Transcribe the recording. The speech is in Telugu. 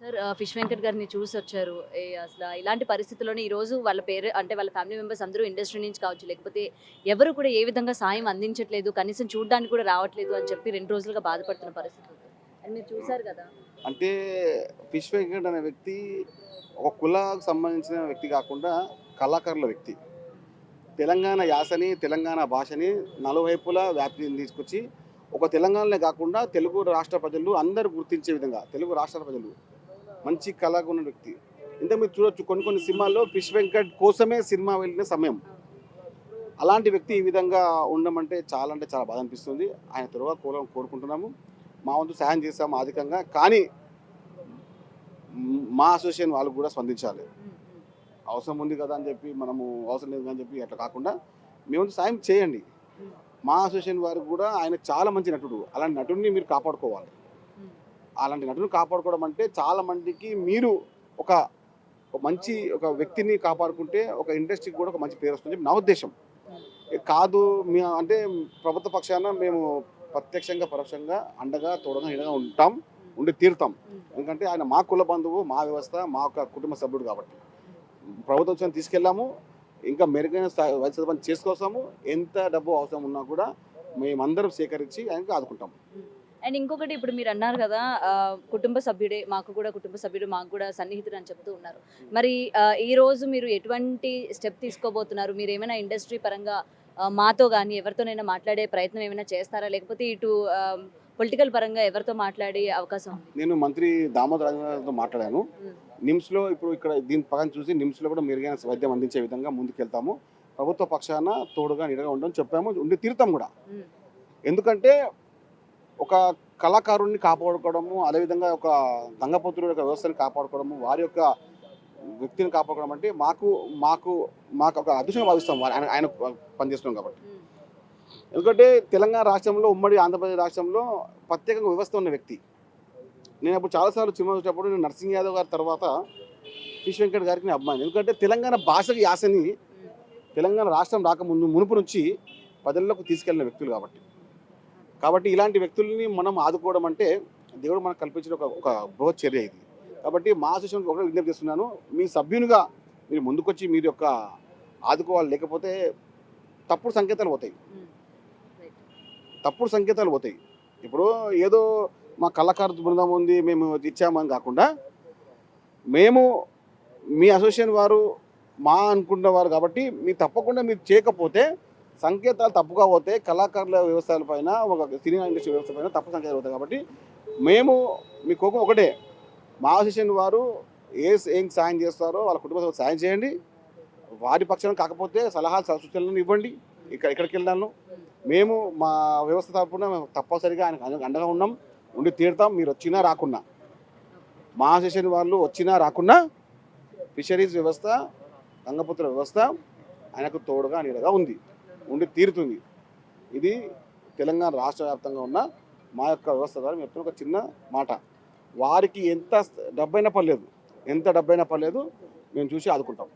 సార్ ఫిష్ వెంకట్ గారిని చూసొచ్చారు. అసల ఇలాంటి పరిస్థితుల్లోనే ఈరోజు వాళ్ళ అంటే వాళ్ళ ఫ్యామిలీ మెంబర్స్ అందరూ ఇండస్ట్రీ నుంచి కావచ్చు, లేకపోతే ఎవరు కూడా ఏ విధంగా సాయం అందించట్లేదు, కనీసం చూడ్డానికి కూడా రావట్లేదు అని చెప్పి 2 రోజులుగా బాధపడుతున్న పరిస్థితి ఉంది. అండ్ మీరు చూసారు కదా! అంటే ఫిష్ వెంకట్ అనే వ్యక్తి ఒక కులాకు సంబంధించిన వ్యక్తి కాకుండా కళాకారుల వ్యక్తి. తెలంగాణ యాసని, తెలంగాణ భాషని నలువైపులా వ్యాప్తి తీసుకొచ్చి ఒక తెలంగాణలో కాకుండా తెలుగు రాష్ట్ర ప్రజలు అందరూ గుర్తించే విధంగా తెలుగు రాష్ట్రాల ప్రజలు మంచి కళగా ఉన్న వ్యక్తి. ఇంత మీరు చూడొచ్చు కొన్ని కొన్ని సినిమాల్లో ఫిష్ వెంకట్ కోసమే సినిమా వెళ్ళిన సమయం. అలాంటి వ్యక్తి ఈ విధంగా ఉండడం అంటే చాలా బాధ అనిపిస్తుంది. ఆయన త్వరగా కోరుకుంటున్నాము. మా వంతు సహాయం చేస్తాము అధికంగా. కానీ మా అసోసియేషన్ వాళ్ళు కూడా స్పందించాలి. అవసరం ఉంది కదా అని చెప్పి మనము అవసరం లేదు అని చెప్పి అట్లా కాకుండా మీ వంతు సాయం చేయండి. మా అసోసియేషన్ వారికి కూడా ఆయన చాలా మంచి నటుడు. అలాంటి నటుడిని మీరు కాపాడుకోవాలి. అలాంటి నటుని కాపాడుకోవడం అంటే చాలా మందికి మీరు ఒక ఒక వ్యక్తిని కాపాడుకుంటే ఒక ఇండస్ట్రీకి కూడా ఒక మంచి పేరు వస్తుంది నా ఉద్దేశం. కాదు అంటే ప్రభుత్వ పక్షాన మేము ప్రత్యక్షంగా పరోక్షంగా అండగా తోడుగా నీడగా ఉండి తీరుతాం. ఎందుకంటే ఆయన మా కుల బంధువు, మా వ్యవస్థ, మా యొక్క కుటుంబ సభ్యుడు కాబట్టి ప్రభుత్వం తీసుకెళ్ళాము. ఇంకా మెరుగైన వైద్య సదుపాయం చేసుకొస్తాము. ఎంత డబ్బు అవసరం ఉన్నా కూడా మేమందరం సేకరించి ఆయనకి ఆదుకుంటాం. అండ్ ఇంకొకటి ఇప్పుడు మీరు అన్నారు కదా, కుటుంబ సభ్యుడే, మాకు కూడా కుటుంబ సభ్యుడు, మాకు కూడా సన్నిహితుడు అని చెప్తూ ఉన్నారు. మరి ఈ రోజు మీరు ఎటువంటి స్టెప్ తీసుకోబోతున్నారు? మీరు ఏమైనా ఇండస్ట్రీ పరంగా మాతో కానీ ఎవరితోనైనా మాట్లాడే ప్రయత్నం ఏమైనా చేస్తారా? లేకపోతే ఇటు పొలిటికల్ పరంగా ఎవరితో మాట్లాడే అవకాశం ఉంది? నేను మంత్రి దామోదర్ రాజనగర్తో మాట్లాడాను. నిమ్స్లో ఇప్పుడు ఇక్కడ దీని పక్కన చూసి నిమ్స్లో కూడా మెరుగైన వైద్యం అందించే విధంగా ముందుకెళ్తాము. ప్రభుత్వ పక్షాన తోడుగా నీడగా ఉండని చెప్పాము, ఉండి తీరుతాం కూడా. ఎందుకంటే ఒక కళాకారుడిని కాపాడుకోవడము, అదేవిధంగా ఒక గంగపుత్రుడి యొక్క వ్యవస్థని కాపాడుకోవడము, వారి యొక్క వ్యక్తిని కాపాడుకోవడం అంటే మాకు మాకు మాకు ఒక అదృష్టంగా భావిస్తాం ఆయన పనిచేస్తున్నాం కాబట్టి. ఎందుకంటే తెలంగాణ రాష్ట్రంలో, ఉమ్మడి ఆంధ్రప్రదేశ్ రాష్ట్రంలో ప్రత్యేకంగా వ్యవస్థ ఉన్న వ్యక్తి. నేను అప్పుడు చాలాసార్లు సినిమా చూసేటప్పుడు నేను నరసింహ యాదవ్ గారి తర్వాత ఫిష్ వెంకట్ గారికి నేను అభిమాని. ఎందుకంటే తెలంగాణ భాషకి యాసని తెలంగాణ రాష్ట్రం రాకముందు మునుపు నుంచి ప్రజల్లోకి తీసుకెళ్లిన వ్యక్తులు కాబట్టి ఇలాంటి వ్యక్తుల్ని మనం ఆదుకోవడం అంటే దేవుడు మనకు కల్పించిన ఒక బృహత్ చర్య ఇది. కాబట్టి మా అసోసియేషన్కి ఒకటే విజ్ఞప్తి చేస్తున్నాను, మీ సభ్యునిగా మీరు ముందుకొచ్చి మీరు యొక్క ఆదుకోవాలి. లేకపోతే తప్పుడు సంకేతాలు పోతాయి. ఇప్పుడు ఏదో మా కళాకారు బృందం ఉంది మేము ఇచ్చామని కాకుండా, మేము మీ అసోసియేషన్ వారు మా అనుకున్నవారు కాబట్టి మీరు తప్పకుండా మీరు చేయకపోతే సంకేతాలు తప్పుగా పోతాయి. కళాకారుల వ్యవస్థలపైన, ఒక సినీ ఇండస్ట్రీ వ్యవస్థ పైన తప్పు సంకేతాలు అవుతాయి. కాబట్టి మేము మీ కోపం ఒకటే, మా అసోసియేషన్ వారు ఏం సాయం చేస్తారో వాళ్ళ కుటుంబ సభ్యులకు సాయం చేయండి. వారి పక్షాన కాకపోతే సలహాలు సూచనలను ఇవ్వండి. ఎక్కడికి వెళ్ళాను మేము మా వ్యవస్థ తరఫున తప్పనిసరిగా ఆయనకు అండగా ఉండి తీరుతాం. మీరు వచ్చినా రాకున్నా, మా అసోసియేషన్ వాళ్ళు వచ్చినా రాకున్నా ఫిషరీస్ వ్యవస్థ, గంగపుత్ర వ్యవస్థ ఆయనకు తోడుగా నీడగా ఉండి తీరుతుంది. ఇది తెలంగాణ రాష్ట్ర వ్యాప్తంగా ఉన్న మా యొక్క వ్యవస్థ ద్వారా మేము ఒక చిన్న మాట. వారికి ఎంత డబ్బైనా పర్లేదు, మేము చూసి ఆదుకుంటాం.